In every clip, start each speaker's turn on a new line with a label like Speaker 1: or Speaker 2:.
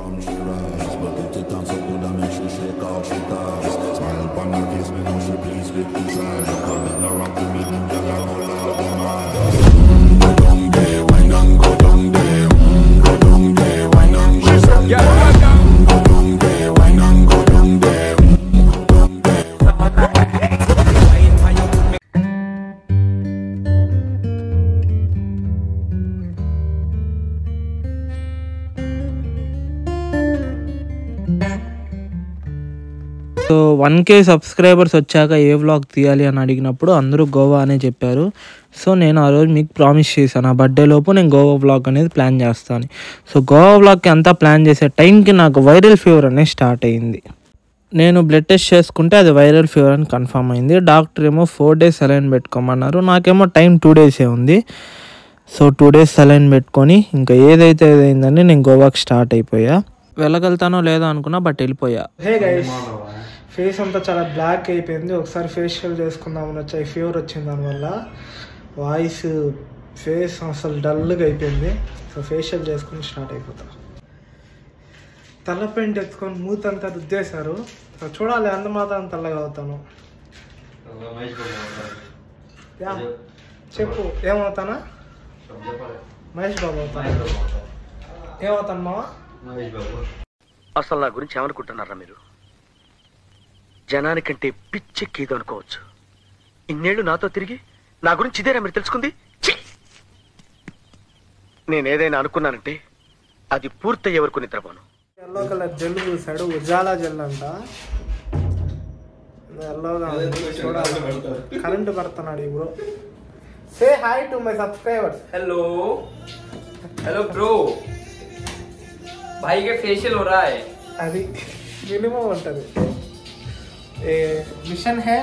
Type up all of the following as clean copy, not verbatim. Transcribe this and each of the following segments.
Speaker 1: come she rise, but it take time so good I make she shake off she ties. Smile upon her face, me know she pleased with the size. Coming around to me, them gyal a roll out the mind. Go down there, wine and go down there. Go down there, wine and go down there. Go down there, wine and go down there. Go down there.
Speaker 2: So 1K subscribers వచ్చాక ఏ vlog తీయాలి అని అడిగినప్పుడు అందరూ గోవా అనే చెప్పారు. So నేను ఆ రోజు మీకు ప్రామిస్ చేశాను, ఆ బర్త్డే లోపు నేను గోవా వ్లాగ్ అనేది ప్లాన్ చేస్తాను. సో గోవా వ్లాగ్కి అంతా ప్లాన్ చేసే టైంకి నాకు వైరల్ ఫీవర్ అనేది స్టార్ట్ అయింది. నేను బ్లడ్ టెస్ట్ చేసుకుంటే అది వైరల్ ఫీవర్ అని కన్ఫర్మ్ అయింది. డాక్టర్ ఏమో 4 days సెలైన్ పెట్టుకోమన్నారు. నాకేమో టైం 2 days ఉంది. సో 2 days సెలైన్ పెట్టుకొని ఇంకా ఏదైతే ఏదైందని నేను గోవాకి స్టార్ట్ అయిపోయా. వెళ్ళగలుగుతానో లేదో అనుకున్నా, బట్ వెళ్ళిపోయా. హే గైస్, ఫేస్ అంతా చాలా బ్లాక్ అయిపోయింది. ఒకసారి ఫేషియల్ చేసుకుందామని వచ్చా, ఫీవర్ వచ్చింది దానివల్ల వాయిస్ ఫేస్ అసలు డల్గా అయిపోయింది. సో ఫేషియల్ చేసుకుని స్టార్ట్ అయిపోతా. తల పెయింట్ ఎత్తుకొని మూతంతా రుద్దేశారు. సో చూడాలి ఎంత మాత్రం తెల్లగా అవుతాను. చెప్పు ఏమవుతానా? మహేష్ బాబు అవుతాను. ఏమవుతాను మావా?
Speaker 3: అసలు నా గురించి ఏమనుకుంటున్నారా మీరు? జనానికంటే పిచ్చెక్కేదో అనుకోవచ్చు. ఇన్నేళ్లు నాతో తిరిగి నా గురించి ఇదేనా మీరు తెలుసుకుంది? నేనేదైనా అనుకున్నానంటే అది పూర్తయ్యే వరకు నిద్రపోను.
Speaker 2: ఎల్లో కలర్ జెల్ చూసాడు, ఉజాలా జెల్ అంట. ఎల్లోగా చూడాలి. కరెంట్ పడుతున్నాడు ఈ bro. Say hi to my subscribers.
Speaker 4: Hello hello bro, भाई का फेशियल हो रहा है.
Speaker 2: అది మినిమం ఉంటుంది. Machine hey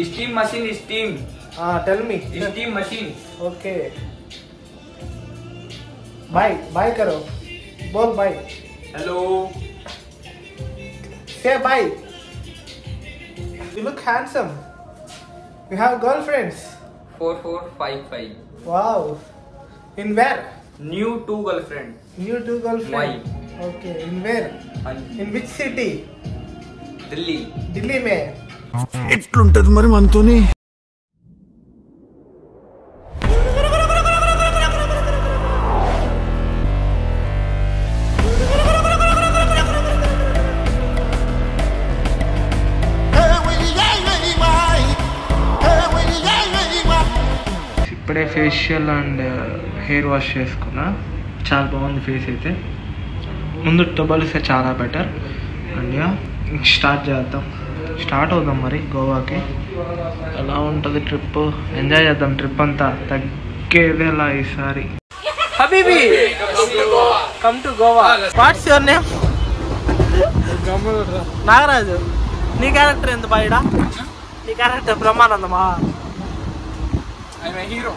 Speaker 4: steam machine, steam.
Speaker 2: Tell me.
Speaker 4: Steam machine.
Speaker 2: Okay bye bye करो, बोल बाय.
Speaker 4: हेलो
Speaker 2: से bye. You look handsome. You have girlfriends?
Speaker 4: 4455.
Speaker 2: Wow. In where?
Speaker 4: New 2 girlfriend.
Speaker 2: New 2 girlfriend. Okay. In where? In which city?
Speaker 4: Delhi.
Speaker 2: Delhi में.
Speaker 1: ఎట్లుంటది మరి మనతోని?
Speaker 2: ఇప్పుడే facial and hair wash చేసుకున్నా. చాలా బాగుంది ఫేస్ అయితే. ముందు పోలిస్తే చాలా బెటర్. అండ్ స్టార్ట్ చేద్దాం. స్టార్ట్ అవుదాం మరి గోవాకి. ఎలా ఉంటుంది ట్రిప్? ఎంజాయ్ చేద్దాం ట్రిప్ అంతా. తగ్గేదేలా ఈసారి. Habibi come to Goa. What's your name? Nagaraju. నీ క్యారెక్టర్ ఎంత బాయిడా? నీ క్యారెక్టర్ బ్రహ్మానందమా?
Speaker 4: హీరో.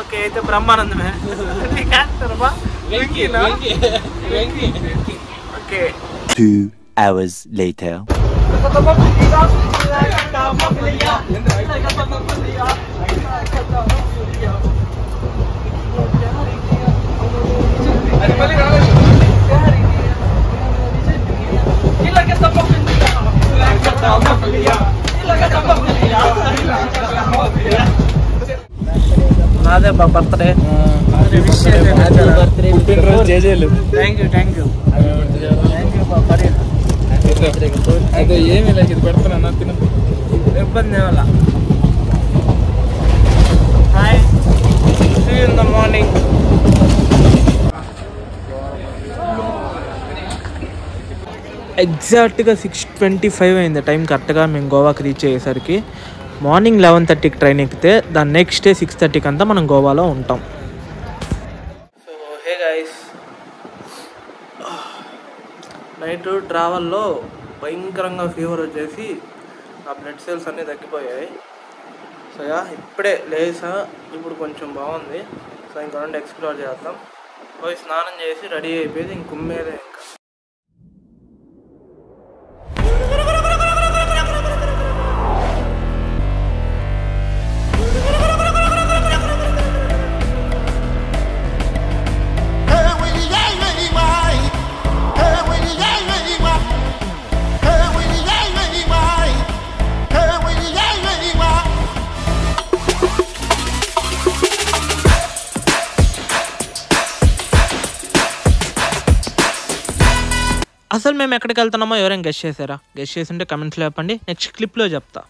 Speaker 2: ఓకే అయితే బ్రహ్మానందమే. నీ క్యారెక్టర్ బా వెంకీనా? ఓకే.
Speaker 5: 2 hours later.
Speaker 2: నాదే birthday. Thank you thank you బరీ.
Speaker 4: అదే ఏమి లేదు, ఇది పెడుతున్నా తిన
Speaker 2: ఇబ్బంది వల్ల. Hi, see you in the morning. ఎగ్జాక్ట్గా 6:25 అయింది టైం కరెక్ట్గా మేము గోవాకి రీచ్ అయ్యేసరికి. మార్నింగ్ 11:30కి ట్రైన్ ఎక్కితే దాని నెక్స్ట్ డే 6:30కి అంతా మనం గోవాలో ఉంటాం. సో హే గైస్, నైట్ ట్రావెల్లో భయంకరంగా ఫీవర్ వచ్చేసి నా బ్లడ్ సెల్స్ అన్నీ తగ్గిపోయాయి. సో ఇప్పుడే లేసా, ఇప్పుడు కొంచెం బాగుంది. సో ఇంకా రెండు ఎక్స్ప్లోర్ చేద్దాం. పోయి స్నానం చేసి రెడీ అయిపోయింది, ఇంక కుమ్మేదే ఇంకా. అసలు మేము ఎక్కడికి వెళ్తున్నామో ఎవరైనా గెస్ట్ చేశారా? గెస్ట్ చేస్తుంటే కమెంట్స్లో చెప్పండి, నెక్స్ట్ క్లిప్లో చెప్తా.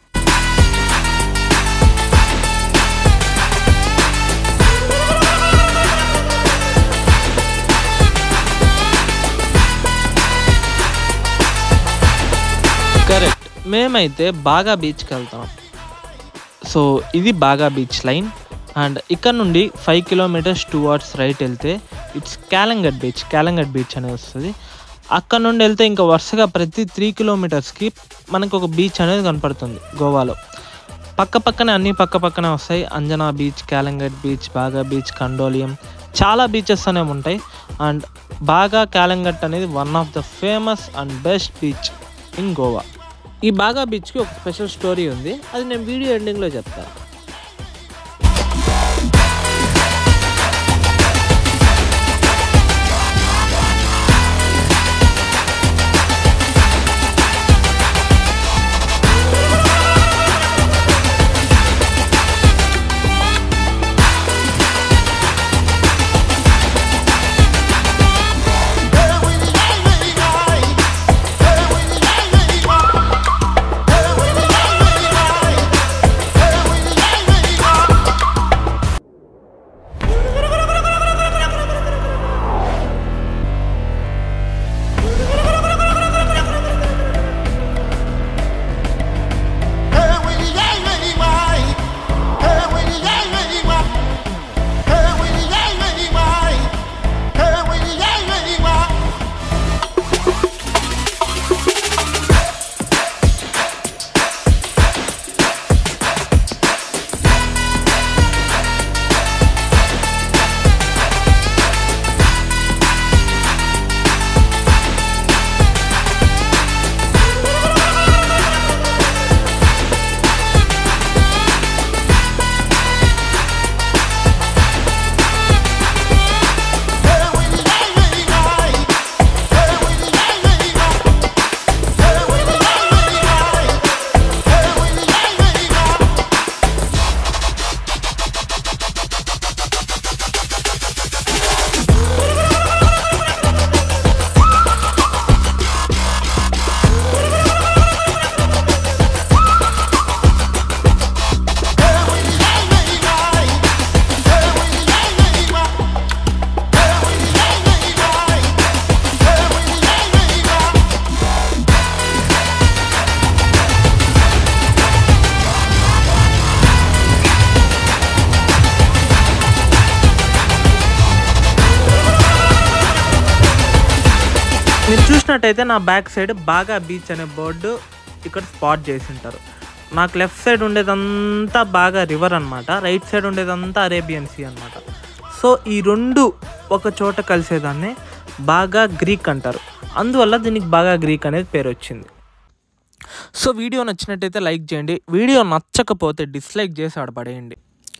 Speaker 2: కరెక్ట్, మేమైతే బాగా బీచ్కి వెళ్తాం. సో ఇది బాగా బీచ్ లైన్. అండ్ ఇక్కడ నుండి 5 కిలోమీటర్స్ 2 hours రైట్ వెళ్తే ఇట్స్ క్యాలంగట్ బీచ్ అనేది వస్తుంది. అక్కడ నుండి వెళ్తే ఇంకా వరుసగా ప్రతి 3 కిలోమీటర్స్కి మనకు ఒక బీచ్ అనేది కనపడుతుంది గోవాలో. అన్నీ పక్క పక్కనే వస్తాయి. అంజనా బీచ్, క్యాలంగట్ బీచ్, బాగా బీచ్, కండోలియం, చాలా బీచెస్ అనేవి ఉంటాయి. అండ్ బాగా క్యాలంగట్ అనేది one of the famous and best beach in Goa. ఈ బాగా బీచ్కి ఒక స్పెషల్ స్టోరీ ఉంది, అది నేను వీడియో ఎండింగ్లో చెప్తాను. మీరు చూసినట్టయితే నా బ్యాక్ సైడ్ బాగా బీచ్ అనే బోర్డు ఇక్కడ స్పాట్ చేసి ఉంటారు. నాకు లెఫ్ట్ సైడ్ ఉండేదంతా బాగా రివర్ అనమాట, రైట్ సైడ్ ఉండేదంతా అరేబియన్ సీ అనమాట. సో ఈ రెండు ఒక చోట కలిసేదాన్ని బాగా గ్రీక్ అంటారు, అందువల్ల దీనికి బాగా గ్రీక్ అనేది పేరు వచ్చింది. సో వీడియో నచ్చినట్టయితే లైక్ చేయండి, వీడియో నచ్చకపోతే డిస్లైక్ చేసి ఆడపడేయండి.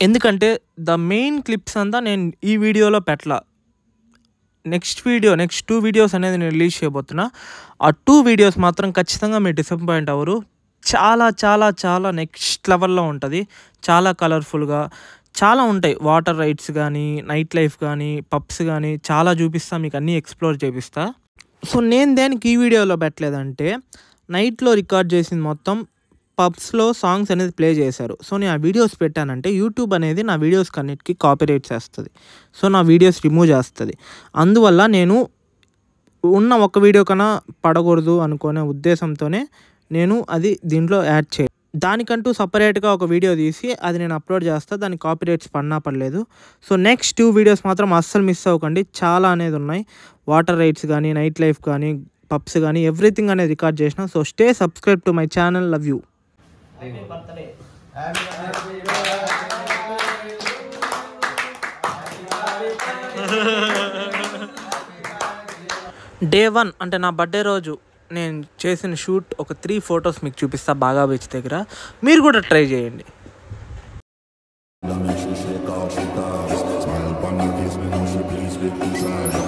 Speaker 2: ఎందుకంటే ద మెయిన్ క్లిప్స్ అంతా నేను ఈ వీడియోలో పెట్టలా. నెక్స్ట్ 2 వీడియోస్ అనేది నేను రిలీజ్ చేయబోతున్నా. ఆ 2 వీడియోస్ మాత్రం ఖచ్చితంగా మీరు డిసప్పాయింట్ అవ్వరు. చాలా చాలా చాలా నెక్స్ట్ లెవెల్లో ఉంటుంది, చాలా కలర్ఫుల్గా చాలా ఉంటాయి. వాటర్ రైడ్స్ కానీ, నైట్ లైఫ్ కానీ, పబ్స్ కానీ చాలా చూపిస్తా, మీకు అన్నీ ఎక్స్ప్లోర్ చేపిస్తా. సో నేను దేనికి ఈ వీడియోలో పెట్టలేదంటే, నైట్లో రికార్డ్ చేసింది మొత్తం పబ్స్లో సాంగ్స్ అనేది ప్లే చేశారు. సో నేను ఆ వీడియోస్ పెట్టానంటే యూట్యూబ్ అనేది నా వీడియోస్ అన్నిటికీ కాపీరైట్ చేస్తుంది, సో నా వీడియోస్ రిమూవ్ చేస్తుంది. అందువల్ల నేను ఉన్న ఒక వీడియో కన్నా పడకూడదు అనుకునే ఉద్దేశంతోనే నేను అది దీంట్లో యాడ్ చేయాలి. దానికంటూ సపరేట్గా ఒక వీడియో తీసి అది నేను అప్లోడ్ చేస్తాను, దానికి కాపీరైట్స్ పడినా పడలేదు. సో నెక్స్ట్ 2 వీడియోస్ మాత్రం అస్సలు మిస్ అవ్వకండి, చాలా అనేది ఉన్నాయి. వాటర్ రైడ్స్ కానీ, నైట్ లైఫ్ కానీ, పబ్స్ కానీ, ఎవ్రీథింగ్ అనేది రికార్డ్ చేసిన. So stay subscribe to my channel. Love you. Day 1 అంటే నా బర్త్డే రోజు నేను చేసిన షూట్ ఒక 3 ఫొటోస్ మీకు చూపిస్తా బాగా బీచ్ దగ్గర, మీరు కూడా ట్రై చేయండి.
Speaker 1: Smile upon her face, me know she pleased with the time.